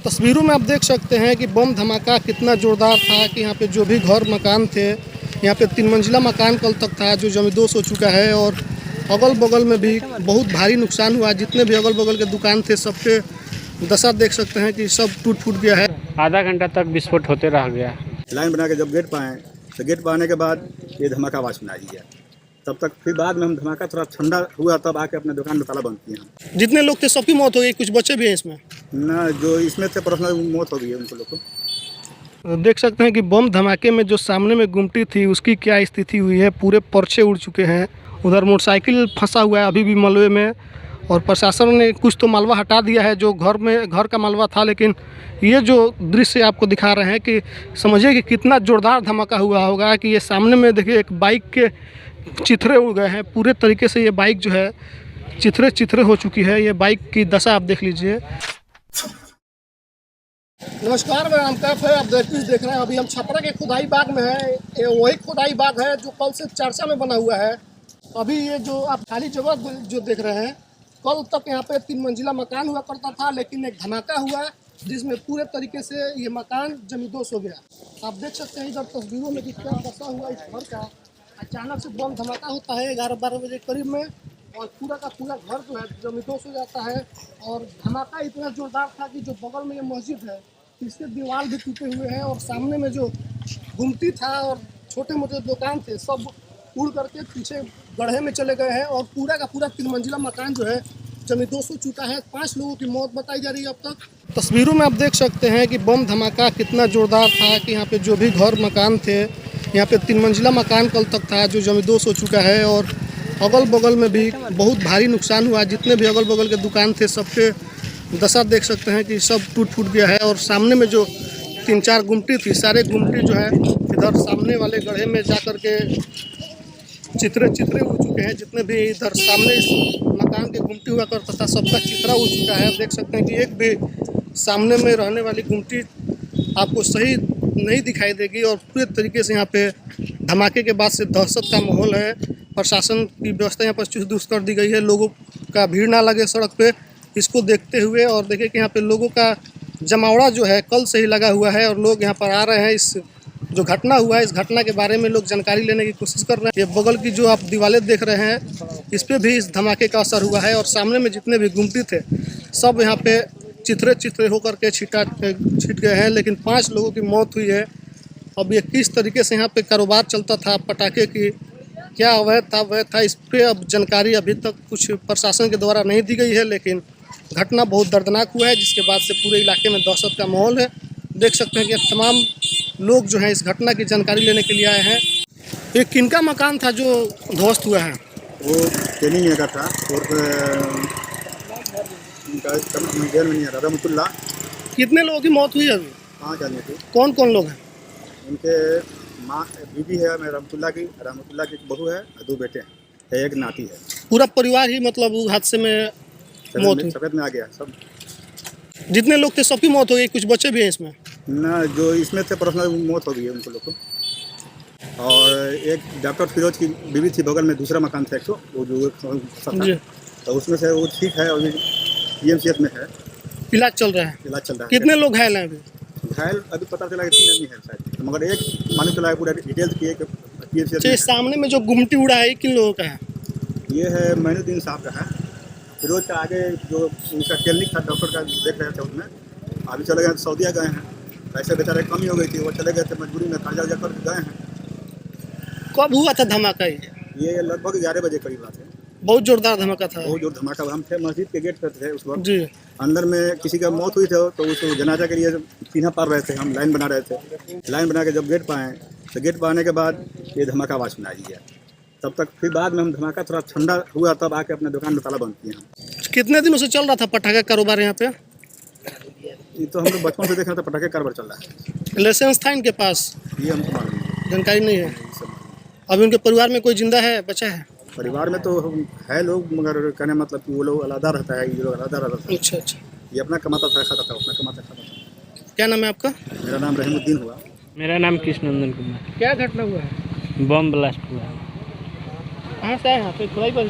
तस्वीरों में आप देख सकते हैं कि बम धमाका कितना ज़ोरदार था कि यहाँ पे जो भी घर मकान थे, यहाँ पे 3 मंजिला मकान कल तक था जो जमींदोज़ हो चुका है और अगल बगल में भी बहुत भारी नुकसान हुआ। जितने भी अगल बगल के दुकान थे सबके दशा देख सकते हैं कि सब टूट फूट गया है। आधा घंटा तक विस्फोट होते रह गया। लाइन बना के जब गेट पर आए तो गेट पर आने के बाद ये धमाका आवाज़ सुनाई दिया। तब तक फिर बाद में हम धमाका थोड़ा ठंडा हुआ तब आके अपने दुकान में ताला बंद किए हम। जितने लोग थे सबकी मौत हो गई, कुछ बच्चे भी हैं इसमें ना, जो इसमें थे पर्सनल मौत हो गई है उनको लोग को। देख सकते हैं कि बम धमाके में जो सामने में गुमटी थी उसकी क्या स्थिति हुई है। पूरे पर्चे उड़ चुके हैं। उधर मोटरसाइकिल फंसा हुआ है अभी भी मलबे में और प्रशासन ने कुछ तो मलबा हटा दिया है जो घर का मलबा था। लेकिन ये जो दृश्य आपको दिखा रहे हैं कि समझिए कि कितना ज़ोरदार धमाका हुआ होगा कि ये सामने में देखिए एक बाइक के चिथड़े उड़ गए हैं। पूरे तरीके से ये बाइक जो है चिथड़े हो चुकी है। ये बाइक की दशा आप देख लीजिए। नमस्कार, मैं रामकाफ है। आप देख रहे हैं अभी हम छपरा के खुदाई बाग में हैं। ये वही खुदाई बाग है जो कल से चर्चा में बना हुआ है। अभी ये जो आप खाली जगह जो देख रहे हैं, कल तक यहाँ पे 3 मंजिला मकान हुआ करता था, लेकिन एक धमाका हुआ जिसमें पूरे तरीके से ये मकान जमींदोज़ हो गया। आप देख सकते हैं इधर तस्वीरों में कि क्या दशा हुआ इस घर का। अचानक से बम धमाका होता है 11-12 बजे करीब में और पूरा का पूरा घर जो है जमींदोज़ हो जाता है। और धमाका इतना ज़ोरदार था कि जो बगल में ये मस्जिद है इसके दीवार भी टूटे हुए हैं और सामने में जो गुमटी था और छोटे मोटे दुकान थे सब उड़ करके पीछे गड्ढे में चले गए हैं और पूरा का पूरा 3 मंजिला मकान जो है जमींदोज़ हो चुका है। 5 लोगों की मौत बताई जा रही है अब तक। तस्वीरों में आप देख सकते हैं कि बम धमाका कितना ज़ोरदार था कि यहाँ पे जो भी घर मकान थे, यहाँ पे 3 मंजिला मकान कल तक था जो जमींदोज़ हो चुका है और अगल बगल में भी बहुत भारी नुकसान हुआ। जितने भी अगल बगल के दुकान थे सबके दशा देख सकते हैं कि सब टूट फूट गया है। और सामने में जो 3-4 गुमटी थी, सारे गुमटी जो है इधर सामने वाले गड्ढे में जा कर के चिथड़े उड़ चुके हैं। जितने भी इधर सामने इस मकान के गुमटी हुआ करता था सबका चिथड़ा उड़ चुका है। आप देख सकते हैं कि एक भी सामने में रहने वाली गुमटी आपको सही नहीं दिखाई देगी और पूरे तरीके से यहाँ पे धमाके के बाद से दहशत का माहौल है। प्रशासन की व्यवस्था यहाँ पर चुस्त दुरुस्त कर दी गई है। लोगों का भीड़ ना लगे सड़क पे, इसको देखते हुए। और देखिए कि यहाँ पे लोगों का जमावड़ा जो है कल से ही लगा हुआ है और लोग यहाँ पर आ रहे हैं। इस जो घटना हुआ है इस घटना के बारे में लोग जानकारी लेने की कोशिश कर रहे हैं। ये बगल की जो आप दीवारें देख रहे हैं इस पर भी इस धमाके का असर हुआ है और सामने में जितने भी गुमटी थे सब यहाँ पे चिथड़े होकर के छिट गए हैं। लेकिन 5 लोगों की मौत हुई है। अब ये किस तरीके से यहाँ पे कारोबार चलता था पटाखे की, क्या अवैध था, इस पर अब जानकारी अभी तक कुछ प्रशासन के द्वारा नहीं दी गई है। लेकिन घटना बहुत दर्दनाक हुआ है जिसके बाद से पूरे इलाके में दहशत का माहौल है। देख सकते हैं कि तमाम लोग जो हैं इस घटना की जानकारी लेने के लिए आए हैं। एक किनका मकान था जो ध्वस्त हुआ है? वो ट्रेनिंग का था और जेल में नहीं आ रहा। कितने लोगों की मौत हुई अभी? 5 आदमी थे। कौन कौन लोग हैं? उनके माँ बीबी है, मैं रहमतुल्लाह की बहू है और 2 बेटे हैं, एक नाती है। पूरा परिवार ही मतलब हादसे में मौत हुई? सफेद में आ गया सब। जितने लोग थे सबकी मौत हो गई, कुछ बच्चे भी हैं इसमें ना, जो इसमें थे पर्सनल मौत हो गई है उनको लोग को। और एक डॉक्टर फिरोज की बीवी थी बगल में, दूसरा मकान था एक तो वो जो था, तो उसमें से वो ठीक है, अभी PMCH में है, इलाज चल रहा है। कितने लोग घायल हैं अभी? घायल अभी पता चला कि 3 आदमी है शायद, मगर एक मालूम चला है पूरा डिटेल्स की। एक PMCH में। सामने में जो गुमटी उड़ा है किन लोगों का है? ये है मैनुद्दीन साहब का है। फिरोज का आगे जो उनका क्लिनिक था डॉक्टर का देख रहे थे उसमें, अभी चले गए सऊदीया गए हैं। पैसे बेचारे कमी हो गई थी, वो चले गए थे मजबूरी में, कर्जा कर गए हैं। कब हुआ था धमाका? ये लगभग 11 बजे करीब बात है। बहुत जोरदार धमाका था। बहुत जोर धमाका। हम थे मस्जिद के गेट पर थे उस वक्त जी। अंदर में किसी का मौत हुई थी तो उस जनाजा के लिए सीना पार रहे थे, हम लाइन बना रहे थे। लाइन बना के जब गेट पर आए तो गेट पर आने के बाद ये धमाका आवाज़ सुनाई दिया। तब तक फिर बाद में हम धमाका थोड़ा ठंडा हुआ तब आके अपने दुकान में ताला बंद किए हम। कितने दिनों से चल रहा था पटाखे कारोबार यहाँ पे? ये तो हम लोग बचपन से देख रहे थे पटाखे कारोबार चल रहा है। लाइसेंस था इनके पास? ये हमको मालूम नहीं, जानकारी नहीं है। अभी उनके परिवार में कोई जिंदा है, बचा है? परिवार में तो है लोग, मगर कहने मतलब कि वो लोग अलग रहता है, ये लोग अलग रहता है। अच्छा। ये अपना कमाता था खाता था, अपना कमाता खाता था। क्या नाम है आपका? मेरा नाम रहीमुद्दीन हुआ। मेरा नाम कृष्णनंदन कुमार। क्या घटना हुआ है? बम ब्लास्ट हुआ। कहाँ से आए यहाँ पे? खुदाई पर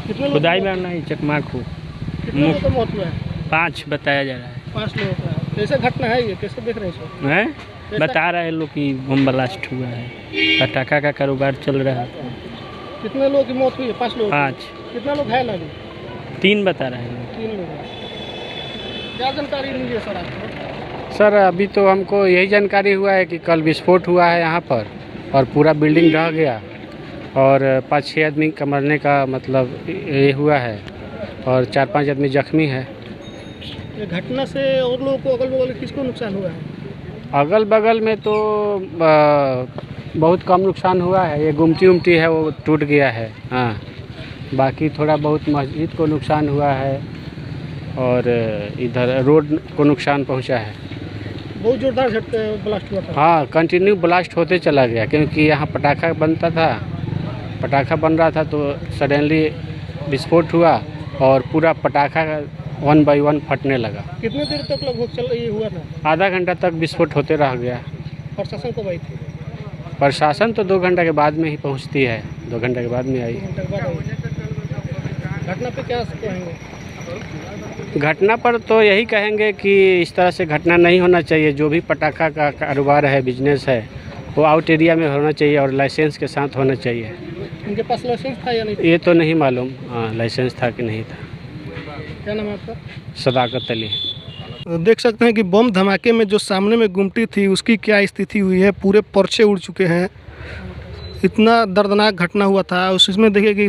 कितने खुदाई में नहीं, चकमाक हो। कितने लोगों की मौत हुआ है? 5 बताया जा रहा है। 5 लोगों का कैसे घटना है ये, कैसे देख रहे हैं इसको? हैं बता रहे हैं लोग कि बम ब्लास्ट हुआ है, पटाखा का कारोबार चल रहा है। कितने लोगों की मौत हुई है? 5 लोग। 5 कितना लोग घायल अभी? 3 बता रहे हैं। 3 लोग हैं। क्या जानकारी मिली है सर आपको? सर अभी तो हमको यही जानकारी हुआ है कि कल विस्फोट हुआ है यहाँ पर और पूरा बिल्डिंग ढह गया और 5-6 आदमी का मरने का मतलब ये हुआ है और 4-5 आदमी जख्मी है। ये घटना से और लोगों को अगल बगल किसको नुकसान हुआ है? अगल बगल में तो बहुत कम नुकसान हुआ है, ये गुमटी उमटी है वो टूट गया है। हाँ, बाकी थोड़ा बहुत मस्जिद को नुकसान हुआ है और इधर रोड को नुकसान पहुंचा है। बहुत जोरदार झटका ब्लास्ट हुआ था। हाँ, कंटिन्यू ब्लास्ट होते चला गया क्योंकि यहाँ पटाखा बनता था, पटाखा बन रहा था तो सडनली विस्फोट हुआ और पूरा पटाखा 1 बाय 1 फटने लगा। कितने देर तक लगभग ये हुआ था? आधा घंटा तक विस्फोट होते रह गया। प्रशासन कब आई थी? प्रशासन तो 2 घंटा के बाद में ही पहुंचती है, 2 घंटा के बाद में आई। 2 घंटे के बाद आई। घटना पे क्या कहेंगे? घटना पर तो यही कहेंगे कि इस तरह से घटना नहीं होना चाहिए। जो भी पटाखा का कारोबार है, बिजनेस है, वो आउट एरिया में होना चाहिए और लाइसेंस के साथ होना चाहिए। उनके पास लाइसेंस था या नहीं? ये तो नहीं मालूम लाइसेंस था कि नहीं था। क्या नाम है आपका? सदाकत अली। देख सकते हैं कि बम धमाके में जो सामने में गुमटी थी उसकी क्या स्थिति हुई है, पूरे पर्चे उड़ चुके हैं। इतना दर्दनाक घटना हुआ था। उसमें देखिए कि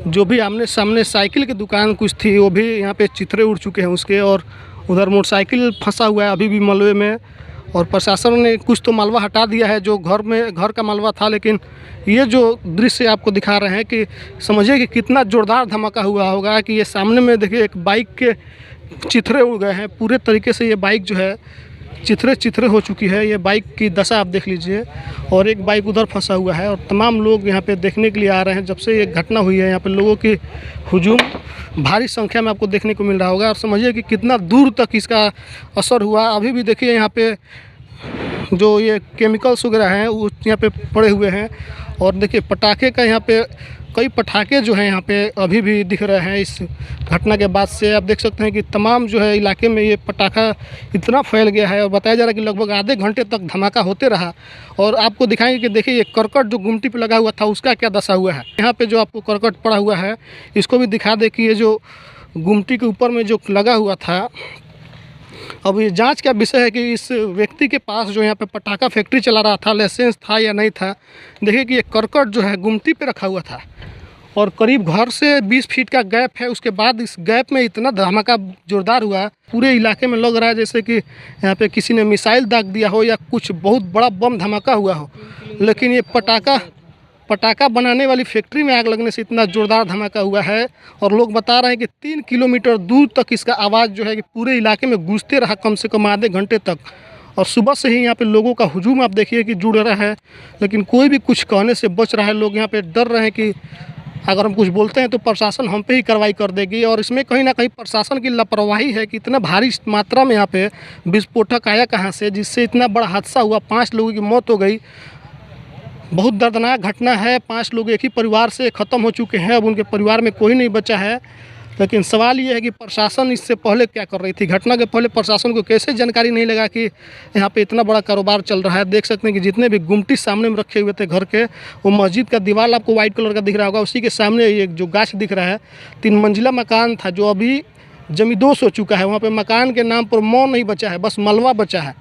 जो भी आमने सामने साइकिल की दुकान कुछ थी वो भी यहाँ पे चित्रे उड़ चुके हैं उसके, और उधर मोटरसाइकिल फंसा हुआ है अभी भी मलबे में। और प्रशासन ने कुछ तो मलबा हटा दिया है जो घर का मलबा था, लेकिन ये जो दृश्य आपको दिखा रहे हैं कि समझिए कि कितना ज़ोरदार धमाका हुआ होगा कि ये सामने में देखिए एक बाइक के चित्रे उड़ गए हैं पूरे तरीके से। ये बाइक जो है चित्रे हो चुकी है। ये बाइक की दशा आप देख लीजिए, और एक बाइक उधर फंसा हुआ है और तमाम लोग यहाँ पे देखने के लिए आ रहे हैं। जब से ये घटना हुई है यहाँ पे लोगों की हुजूम भारी संख्या में आपको देखने को मिल रहा होगा, और समझिए कि कितना दूर तक इसका असर हुआ। अभी भी देखिए यहाँ पे जो ये केमिकल्स वगैरह हैं वो यहाँ पे पड़े हुए हैं, और देखिए पटाखे का यहाँ पे कई पटाखे जो हैं यहाँ पे अभी भी दिख रहे हैं। इस घटना के बाद से आप देख सकते हैं कि तमाम जो है इलाके में ये पटाखा इतना फैल गया है, और बताया जा रहा है कि लगभग आधे घंटे तक धमाका होते रहा। और आपको दिखाएंगे कि देखिए ये करकट जो गुमटी पे लगा हुआ था उसका क्या दशा हुआ है। यहाँ पे जो आपको करकट पड़ा हुआ है इसको भी दिखा दे कि ये जो गुमटी के ऊपर में जो लगा हुआ था, अब ये जांच का विषय है कि इस व्यक्ति के पास जो यहाँ पे पटाखा फैक्ट्री चला रहा था लाइसेंस था या नहीं था। देखिए कि ये करकट जो है गुमटी पे रखा हुआ था, और करीब घर से 20 फीट का गैप है। उसके बाद इस गैप में इतना धमाका जोरदार हुआ, पूरे इलाके में लग रहा है जैसे कि यहाँ पे किसी ने मिसाइल दाग दिया हो या कुछ बहुत बड़ा बम धमाका हुआ हो। लेकिन ये पटाखा बनाने वाली फैक्ट्री में आग लगने से इतना ज़ोरदार धमाका हुआ है, और लोग बता रहे हैं कि 3 किलोमीटर दूर तक इसका आवाज़ जो है कि पूरे इलाके में गूंजते रहा कम से कम आधे घंटे तक। और सुबह से ही यहाँ पे लोगों का हुजूम आप देखिए कि जुड़ रहा है, लेकिन कोई भी कुछ कहने से बच रहा है। लोग यहाँ पे डर रहे हैं कि अगर हम कुछ बोलते हैं तो प्रशासन हम पे ही कार्रवाई कर देगी, और इसमें कहीं ना कहीं प्रशासन की लापरवाही है कि इतना भारी मात्रा में यहाँ पे विस्फोटक आया कहाँ से, जिससे इतना बड़ा हादसा हुआ। 5 लोगों की मौत हो गई। बहुत दर्दनाक घटना है। 5 लोग एक ही परिवार से ख़त्म हो चुके हैं, अब उनके परिवार में कोई नहीं बचा है। लेकिन सवाल ये है कि प्रशासन इससे पहले क्या कर रही थी। घटना के पहले प्रशासन को कैसे जानकारी नहीं लगा कि यहाँ पे इतना बड़ा कारोबार चल रहा है। देख सकते हैं कि जितने भी गुमटी सामने में रखे हुए थे घर के, वो मस्जिद का दीवार आपको वाइट कलर का दिख रहा होगा, उसी के सामने ये जो गाछ दिख रहा है 3 मंजिला मकान था जो अभी जमींदोज हो चुका है। वहाँ पर मकान के नाम पर मौ नहीं बचा है, बस मलबा बचा है।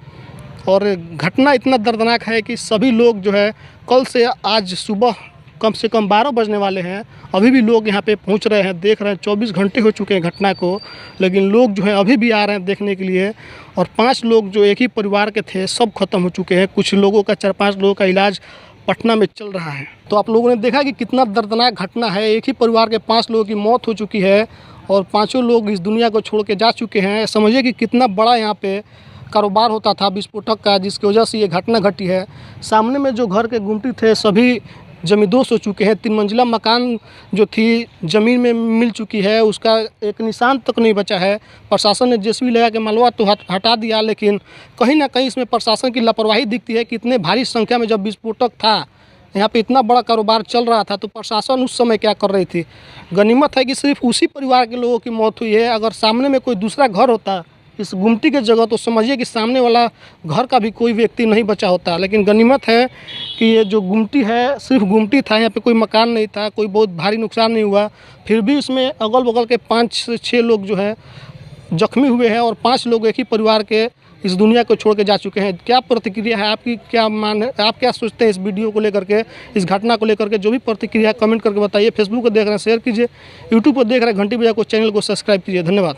और घटना इतना दर्दनाक है कि सभी लोग जो है कल से आज सुबह कम से कम 12 बजने वाले हैं, अभी भी लोग यहाँ पे पहुँच रहे हैं, देख रहे हैं। 24 घंटे हो चुके हैं घटना को, लेकिन लोग जो है अभी भी आ रहे हैं देखने के लिए। और 5 लोग जो एक ही परिवार के थे सब खत्म हो चुके हैं। कुछ लोगों का 4-5 लोगों का इलाज पटना में चल रहा है। तो आप लोगों ने देखा कि कितना दर्दनाक घटना है। एक ही परिवार के 5 लोगों की मौत हो चुकी है, और 5 लोग इस दुनिया को छोड़ के जा चुके हैं। समझिए कि कितना बड़ा यहाँ पे कारोबार होता था विस्फोटक का, जिसकी वजह से ये घटना घटी है। सामने में जो घर के गुमटी थे सभी जमींदोज हो चुके हैं। 3 मंजिला मकान जो थी ज़मीन में मिल चुकी है, उसका एक निशान तक नहीं बचा है। प्रशासन ने जेसीबी लगा के मलबा तो हटा दिया, लेकिन कहीं ना कहीं इसमें प्रशासन की लापरवाही दिखती है कि इतने भारी संख्या में जब विस्फोटक था, यहाँ पे इतना बड़ा कारोबार चल रहा था, तो प्रशासन उस समय क्या कर रही थी। गनीमत है कि सिर्फ उसी परिवार के लोगों की मौत हुई है। अगर सामने में कोई दूसरा घर होता इस गुमटी की जगह, तो समझिए कि सामने वाला घर का भी कोई व्यक्ति नहीं बचा होता। लेकिन गनीमत है कि ये जो गुमटी है सिर्फ गुमटी था, यहाँ पे कोई मकान नहीं था, कोई बहुत भारी नुकसान नहीं हुआ। फिर भी इसमें अगल बगल के 5 से 6 लोग जो है जख्मी हुए हैं और 5 लोग एक ही परिवार के इस दुनिया को छोड़ के जा चुके हैं। क्या प्रतिक्रिया है आपकी, क्या मान है, आप क्या सोचते हैं इस वीडियो को लेकर के, इस घटना को लेकर के? जो भी प्रतिक्रिया है कमेंट करके बताइए। फेसबुक को देख रहे हैं शेयर कीजिए, यूट्यूब पर देख रहे हैं घंटी बजा को चैनल को सब्सक्राइब कीजिए। धन्यवाद।